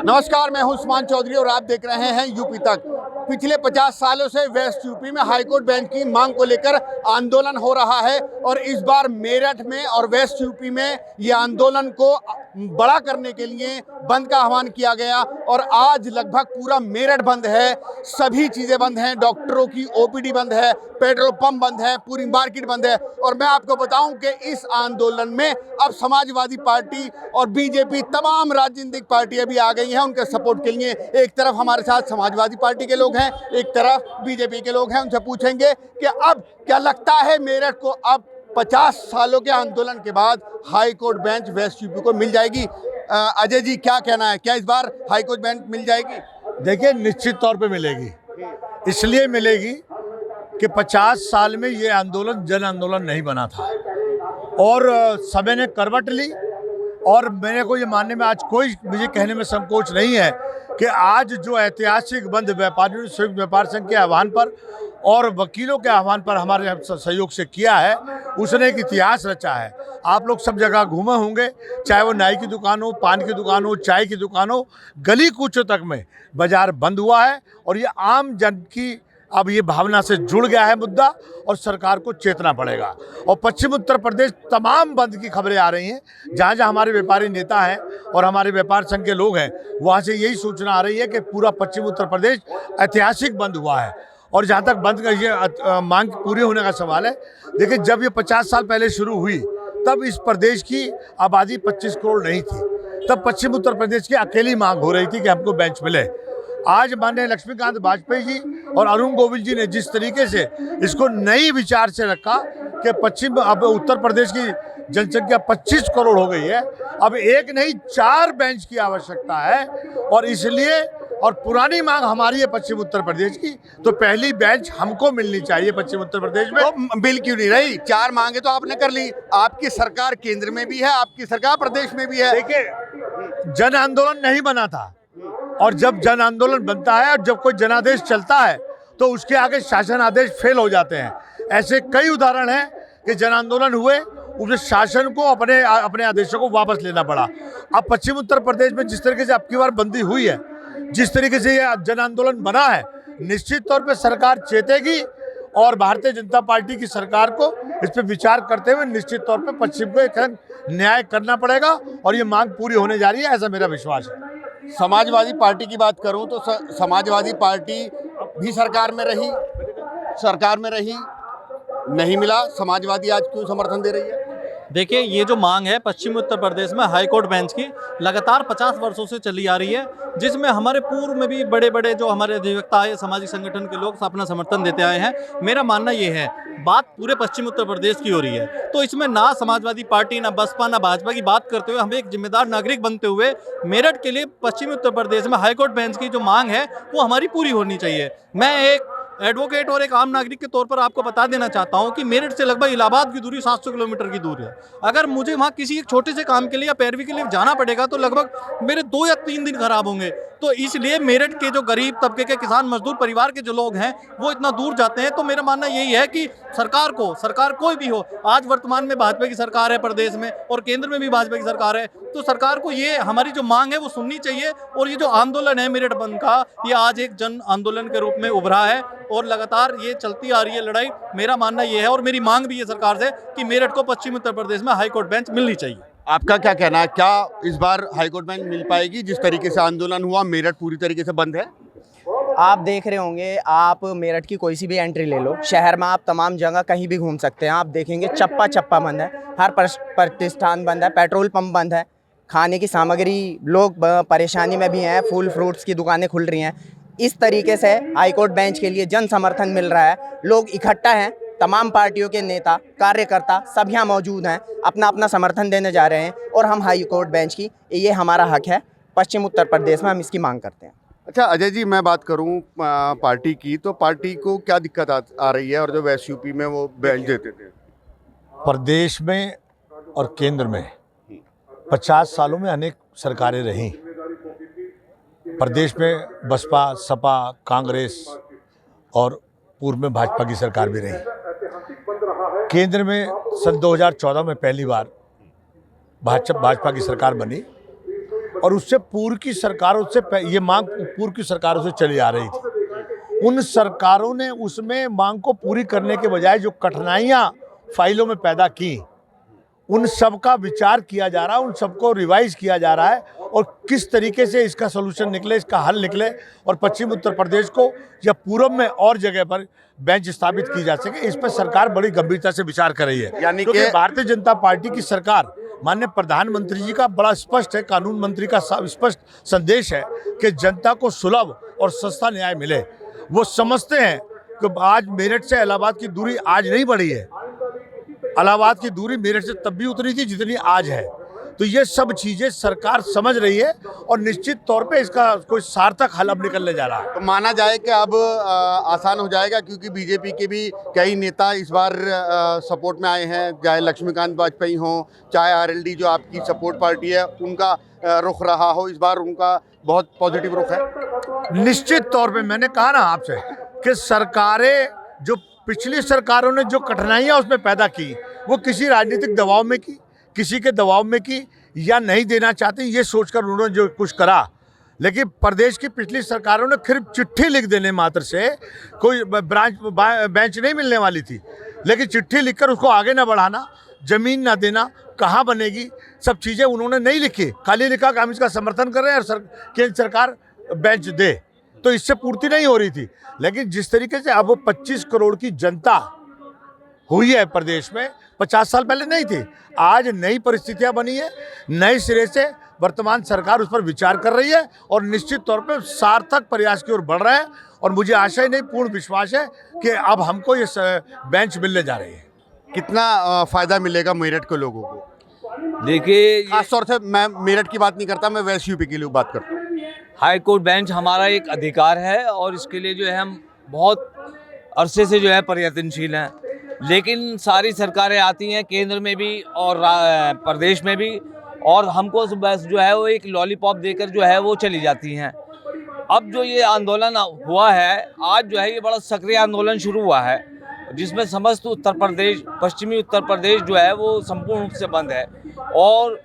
नमस्कार, मैं हूं उस्मान चौधरी और आप देख रहे हैं यूपी तक। पिछले 50 सालों से वेस्ट यूपी में हाईकोर्ट बेंच की मांग को लेकर आंदोलन हो रहा है और इस बार मेरठ में और वेस्ट यूपी में ये आंदोलन को बड़ा करने के लिए बंद का आह्वान किया गया और आज लगभग पूरा मेरठ बंद है। सभी चीज़ें बंद हैं, डॉक्टरों की ओपीडी बंद है, पेट्रोल पंप बंद है, पूरी मार्केट बंद है। और मैं आपको बताऊं कि इस आंदोलन में अब समाजवादी पार्टी और बीजेपी तमाम राजनीतिक पार्टियां भी आ गई हैं उनके सपोर्ट के लिए। एक तरफ हमारे साथ समाजवादी पार्टी के लोग हैं, एक तरफ बीजेपी के लोग हैं। उनसे पूछेंगे कि अब क्या लगता है मेरठ को अब 50 सालों के आंदोलन के बाद high court bench west UP को मिल जाएगी। अजय जी, क्या कहना है, क्या इस बार हाई कोर्ट बेंच मिल जाएगी? देखिए, निश्चित तौर पे मिलेगी। इसलिए मिलेगी कि 50 साल में ये आंदोलन जन आंदोलन नहीं बना था और समय ने करवट ली। और मेरे को ये मानने में आज कोई मुझे कहने में संकोच नहीं है कि आज जो ऐतिहासिक बंद व्यापारियों ने संयुक्त व्यापार संघ के आह्वान पर और वकीलों के आह्वान पर हमारे सहयोग से किया है, उसने एक इतिहास रचा है। आप लोग सब जगह घूमे होंगे, चाहे वो नाई की दुकान हो, पान की दुकान हो, चाय की दुकान हो, गली कूचों तक में बाजार बंद हुआ है। और ये आम जन की अब ये भावना से जुड़ गया है मुद्दा और सरकार को चेतना पड़ेगा। और पश्चिम उत्तर प्रदेश तमाम बंद की खबरें आ रही हैं। जहाँ जहाँ हमारे व्यापारी नेता हैं और हमारे व्यापार संघ के लोग हैं, वहाँ से यही सूचना आ रही है कि पूरा पश्चिम उत्तर प्रदेश ऐतिहासिक बंद हुआ है। और जहाँ तक बंद का ये मांग पूरी होने का सवाल है, देखिए, जब ये 50 साल पहले शुरू हुई तब इस प्रदेश की आबादी 25 करोड़ नहीं थी। तब पश्चिम उत्तर प्रदेश की अकेली मांग हो रही थी कि हमको बेंच मिले। आज माननीय लक्ष्मीकांत वाजपेयी जी और अरुण गोविल जी ने जिस तरीके से इसको नई विचार से रखा कि अब उत्तर प्रदेश की जनसंख्या 25 करोड़ हो गई है, अब एक नहीं 4 बेंच की आवश्यकता है। और इसलिए और पुरानी मांग हमारी है पश्चिम उत्तर प्रदेश की, तो पहली बेंच हमको मिलनी चाहिए पश्चिम उत्तर प्रदेश में। तो बिल क्यों नहीं रही? 4 मांगे तो आपने कर ली। आपकी सरकार केंद्र में भी है, आपकी सरकार प्रदेश में भी है। देखिए, जन आंदोलन नहीं बना था और जब जन आंदोलन बनता है और जब कोई जनादेश चलता है तो उसके आगे शासन आदेश फेल हो जाते हैं। ऐसे कई उदाहरण हैं कि जन आंदोलन हुए, उस शासन को अपने आदेशों को वापस लेना पड़ा। अब पश्चिम उत्तर प्रदेश में जिस तरीके से अब की बार बंदी हुई है, जिस तरीके से ये जन आंदोलन बना है, निश्चित तौर पे सरकार चेतेगी और भारतीय जनता पार्टी की सरकार को इस पर विचार करते हुए निश्चित तौर पे पश्चिम को एक न्याय करना पड़ेगा और ये मांग पूरी होने जा रही है, ऐसा मेरा विश्वास है। समाजवादी पार्टी की बात करूं तो समाजवादी पार्टी भी सरकार में रही, नहीं मिला। समाजवादी आज क्यों समर्थन दे रही है? देखिए, ये जो मांग है पश्चिम उत्तर प्रदेश में हाई कोर्ट बेंच की लगातार 50 वर्षों से चली आ रही है, जिसमें हमारे पूर्व में भी बड़े बड़े जो हमारे अधिवक्ता है, सामाजिक संगठन के लोग अपना समर्थन देते आए हैं। मेरा मानना ये है, बात पूरे पश्चिम उत्तर प्रदेश की हो रही है, तो इसमें ना समाजवादी पार्टी, ना बसपा, ना भाजपा की बात करते हुए हमें एक जिम्मेदार नागरिक बनते हुए मेरठ के लिए पश्चिम उत्तर प्रदेश में हाई कोर्ट बेंच की जो मांग है वो हमारी पूरी होनी चाहिए। मैं एक एडवोकेट और एक आम नागरिक के तौर पर आपको बता देना चाहता हूं कि मेरठ से लगभग इलाहाबाद की दूरी 700 किलोमीटर की दूर है। अगर मुझे वहां किसी एक छोटे से काम के लिए या पैरवी के लिए जाना पड़ेगा तो लगभग मेरे 2 या 3 दिन खराब होंगे। तो इसलिए मेरठ के जो गरीब तबके के किसान मजदूर परिवार के जो लोग हैं वो इतना दूर जाते हैं। तो मेरा मानना यही है कि सरकार कोई भी हो, आज वर्तमान में भाजपा की सरकार है प्रदेश में और केंद्र में भी भाजपा की सरकार है, तो सरकार को ये हमारी जो मांग है वो सुननी चाहिए। और ये जो आंदोलन है मेरठ बंद का, ये आज एक जन आंदोलन के रूप में उभरा है और लगातार ये चलती आ रही है लड़ाई। मेरा मानना ये है और मेरी मांग भी है सरकार से कि मेरठ को पश्चिम उत्तर प्रदेश में हाई कोर्ट बेंच मिलनी चाहिए। आपका क्या कहना है, क्या इस बार हाई कोर्ट बेंच मिल पाएगी? जिस तरीके से आंदोलन हुआ, मेरठ पूरी तरीके से बंद है। आप देख रहे होंगे, आप मेरठ की कोई सी भी एंट्री ले लो, शहर में आप तमाम जगह कहीं भी घूम सकते हैं, आप देखेंगे चप्पा चप्पा बंद है, हर प्रतिष्ठान बंद है, पेट्रोल पंप बंद है, खाने की सामग्री, लोग परेशानी में भी हैं, फूल फ्रूट्स की दुकानें खुल रही हैं। इस तरीके से हाई कोर्ट बेंच के लिए जन समर्थन मिल रहा है, लोग इकट्ठा हैं, तमाम पार्टियों के नेता कार्यकर्ता सब यहाँ मौजूद हैं, अपना अपना समर्थन देने जा रहे हैं और हम हाई कोर्ट बेंच की, ये हमारा हक है, पश्चिम उत्तर प्रदेश में हम इसकी मांग करते हैं। अच्छा अजय जी, मैं बात करूं पार्टी की, तो पार्टी को क्या दिक्कत आ रही है और जो वेस्ट यूपी में वो बेंच देते थे? प्रदेश में और केंद्र में 50 सालों में अनेक सरकारें रहीं। प्रदेश में बसपा, सपा, कांग्रेस और पूर्व में भाजपा की सरकार भी रही। केंद्र में सन 2014 में पहली बार भाजपा की सरकार बनी और उससे पूर्व की सरकारों से ये मांग पूर्व की सरकारों से चली आ रही थी। उन सरकारों ने उसमें मांग को पूरी करने के बजाय जो कठिनाइयाँ फाइलों में पैदा की, उन सब का विचार किया जा रहा है, उन सबको रिवाइज किया जा रहा है और किस तरीके से इसका सोल्यूशन निकले, इसका हल निकले और पश्चिम उत्तर प्रदेश को या पूर्व में और जगह पर बेंच स्थापित की जा सके, इस पर सरकार बड़ी गंभीरता से विचार कर रही है। यानी क्योंकि कि भारतीय जनता पार्टी की सरकार, माननीय प्रधानमंत्री जी का बड़ा स्पष्ट है, कानून मंत्री का स्पष्ट संदेश है कि जनता को सुलभ और सस्ता न्याय मिले। वो समझते हैं कि आज मेरठ से इलाहाबाद की दूरी आज नहीं बढ़ी है, इलाहाबाद की दूरी मेरठ से तब भी उतनी थी जितनी आज है। तो ये सब चीज़ें सरकार समझ रही है और निश्चित तौर पे इसका कोई सार्थक हल अब निकलने जा रहा है। तो माना जाए कि अब आसान हो जाएगा, क्योंकि बीजेपी के भी कई नेता इस बार सपोर्ट में आए हैं, चाहे लक्ष्मीकांत वाजपेयी हो, चाहे आरएलडी जो आपकी सपोर्ट पार्टी है उनका रुख रहा हो, इस बार उनका बहुत पॉजिटिव रुख है। निश्चित तौर पे मैंने कहा ना आपसे कि सरकारें जो पिछली सरकारों ने जो कठिनाइयाँ उसमें पैदा की, वो किसी राजनीतिक दबाव में की, किसी के दबाव में की या नहीं देना चाहती, ये सोचकर उन्होंने जो कुछ करा। लेकिन प्रदेश की पिछली सरकारों ने सिर्फ चिट्ठी लिख देने मात्र से कोई बेंच नहीं मिलने वाली थी, लेकिन चिट्ठी लिखकर उसको आगे ना बढ़ाना, जमीन ना देना, कहाँ बनेगी, सब चीज़ें उन्होंने नहीं लिखी, खाली लिखा कि हम इसका समर्थन कर रहे हैं और केंद्र सरकार बेंच दे, तो इससे पूर्ति नहीं हो रही थी। लेकिन जिस तरीके से अब 25 करोड़ की जनता हुई है प्रदेश में, 50 साल पहले नहीं थी, आज नई परिस्थितियां बनी है, नए सिरे से वर्तमान सरकार उस पर विचार कर रही है और निश्चित तौर पर सार्थक प्रयास की ओर बढ़ रहा है और मुझे आशा ही नहीं पूर्ण विश्वास है कि अब हमको ये बेंच मिलने जा रही है। कितना फायदा मिलेगा मेरठ के लोगों को? देखिए, खासतौर से मैं मेरठ की बात नहीं करता, मैं वेस्ट यूपी के लिए बात करता हूँ। हाई कोर्ट बेंच हमारा एक अधिकार है और इसके लिए जो है हम बहुत अरसे से जो है प्रयत्नशील हैं, लेकिन सारी सरकारें आती हैं केंद्र में भी और प्रदेश में भी, और हमको बस जो है वो एक लॉलीपॉप देकर जो है वो चली जाती हैं। अब जो ये आंदोलन हुआ है आज जो है, ये बड़ा सक्रिय आंदोलन शुरू हुआ है जिसमें समस्त उत्तर प्रदेश, पश्चिमी उत्तर प्रदेश जो है वो संपूर्ण रूप से बंद है और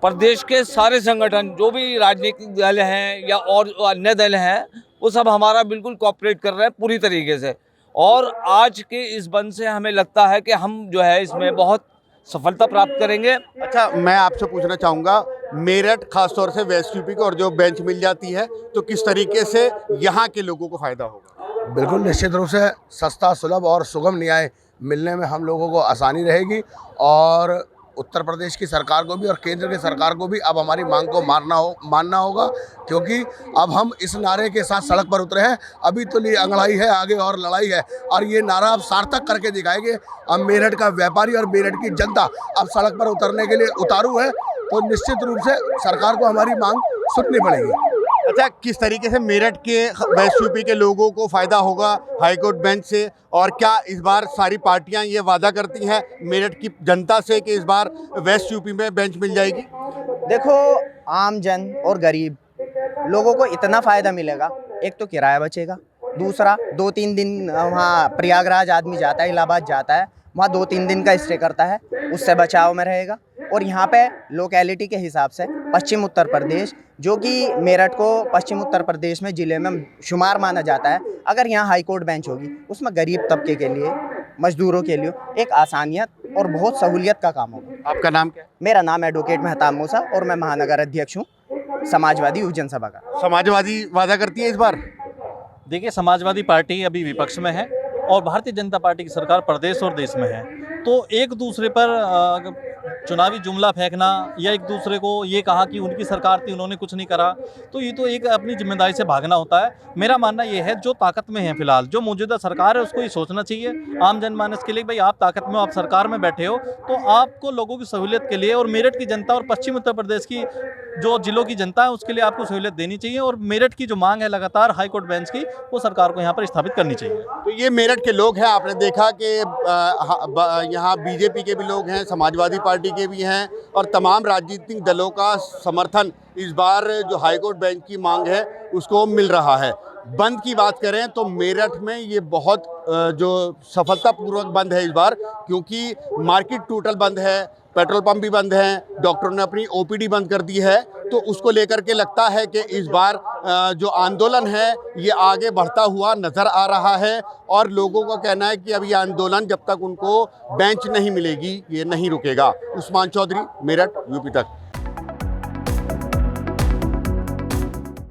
प्रदेश के सारे संगठन जो भी राजनीतिक दल हैं या और अन्य दल हैं वो सब हमारा बिल्कुल कोऑपरेट कर रहे हैं पूरी तरीके से, और आज के इस बंद से हमें लगता है कि हम जो है इसमें बहुत सफलता प्राप्त करेंगे। अच्छा, मैं आपसे पूछना चाहूँगा, मेरठ खासतौर से वेस्ट यूपी को और जो बेंच मिल जाती है तो किस तरीके से यहाँ के लोगों को फ़ायदा होगा? बिल्कुल निश्चित रूप से सस्ता, सुलभ और सुगम न्याय मिलने में हम लोगों को आसानी रहेगी और उत्तर प्रदेश की सरकार को भी और केंद्र की सरकार को भी अब हमारी मांग को मानना होगा, क्योंकि अब हम इस नारे के साथ सड़क पर उतरे हैं। अभी तो लिए अंगड़ाई है, आगे और लड़ाई है, और ये नारा अब सार्थक करके दिखाएंगे। अब मेरठ का व्यापारी और मेरठ की जनता अब सड़क पर उतरने के लिए उतारू है, तो निश्चित रूप से सरकार को हमारी मांग सुननी पड़ेगी। अच्छा, किस तरीके से मेरठ के वेस्ट यूपी के लोगों को फ़ायदा होगा हाईकोर्ट बेंच से, और क्या इस बार सारी पार्टियां ये वादा करती हैं मेरठ की जनता से कि इस बार वेस्ट यूपी में बेंच मिल जाएगी? देखो, आम जन और गरीब लोगों को इतना फ़ायदा मिलेगा, एक तो किराया बचेगा, दूसरा 2-3 दिन वहाँ प्रयागराज आदमी जाता है, इलाहाबाद जाता है, वहाँ 2-3 दिन का स्टे करता है, उससे बचाव में रहेगा। और यहाँ पे लोकेलिटी के हिसाब से पश्चिम उत्तर प्रदेश, जो कि मेरठ को पश्चिम उत्तर प्रदेश में ज़िले में शुमार माना जाता है, अगर यहाँ हाई कोर्ट बेंच होगी उसमें गरीब तबके के लिए, मजदूरों के लिए एक आसानियत और बहुत सहूलियत का काम होगा। आपका नाम क्या है? मेरा नाम एडवोकेट मेहताब मूसा और मैं महानगर अध्यक्ष हूँ समाजवादी युव जनसभा का। समाजवादी वादा करती है इस बार? देखिए, समाजवादी पार्टी अभी विपक्ष में है और भारतीय जनता पार्टी की सरकार प्रदेश और देश में है, तो एक दूसरे पर चुनावी जुमला फेंकना या एक दूसरे को ये कहा कि उनकी सरकार थी उन्होंने कुछ नहीं करा, तो ये तो एक अपनी जिम्मेदारी से भागना होता है। मेरा मानना ये है, जो ताकत में है फिलहाल, जो मौजूदा सरकार है उसको ये सोचना चाहिए आम जनमानस के लिए, भाई आप ताकत में हो, आप सरकार में बैठे हो, तो आपको लोगों की सहूलियत के लिए और मेरठ की जनता और पश्चिम उत्तर प्रदेश की जो जिलों की जनता है उसके लिए आपको सहूलियत देनी चाहिए, और मेरठ की जो मांग है लगातार हाई कोर्ट बेंच की, वो सरकार को यहाँ पर स्थापित करनी चाहिए। तो ये मेरठ के लोग हैं, आपने देखा कि यहाँ बीजेपी के भी लोग हैं, समाजवादी पार्टी के भी हैं, और तमाम राजनीतिक दलों का समर्थन इस बार जो हाईकोर्ट बेंच की मांग है उसको मिल रहा है। बंद की बात करें तो मेरठ में ये बहुत जो सफलतापूर्वक बंद है इस बार, क्योंकि मार्केट टोटल बंद है, पेट्रोल पंप भी बंद हैं, डॉक्टरों ने अपनी ओपीडी बंद कर दी है। तो उसको लेकर के लगता है कि इस बार जो आंदोलन है ये आगे बढ़ता हुआ नज़र आ रहा है और लोगों का कहना है कि अब ये आंदोलन जब तक उनको बेंच नहीं मिलेगी ये नहीं रुकेगा। उस्मान चौधरी, मेरठ, यूपी तक।